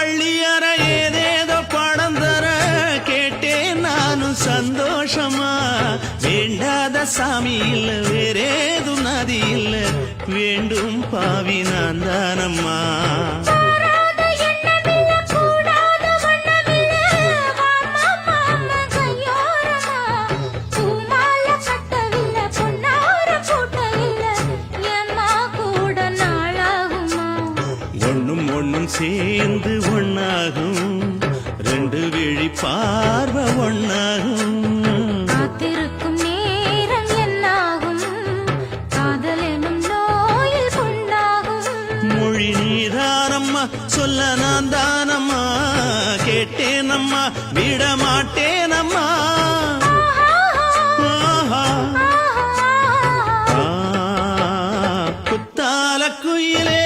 பள்ளியற ஏதேதோ படம் தர கேட்டேன் நானும் சந்தோஷமா. வேண்டாத சாமி இல்ல வேறேதும் நதி இல்ல வேண்டும் பாவி நான் தானம்மா. ஒண்ணும் சேர்ந்து ஒன்னாகும் ரெண்டு விழி பார்வை ஒன்னாகும். காத்திருக்கும் நேரம் என்னாகும் காதல் எனும் நோயில் புண்ணாகும். மொழி நீதானம்மா சொல்ல நான் தானம்மா கேட்டேனம்மா விட மாட்டேனம்மா. குத்தால குயிலே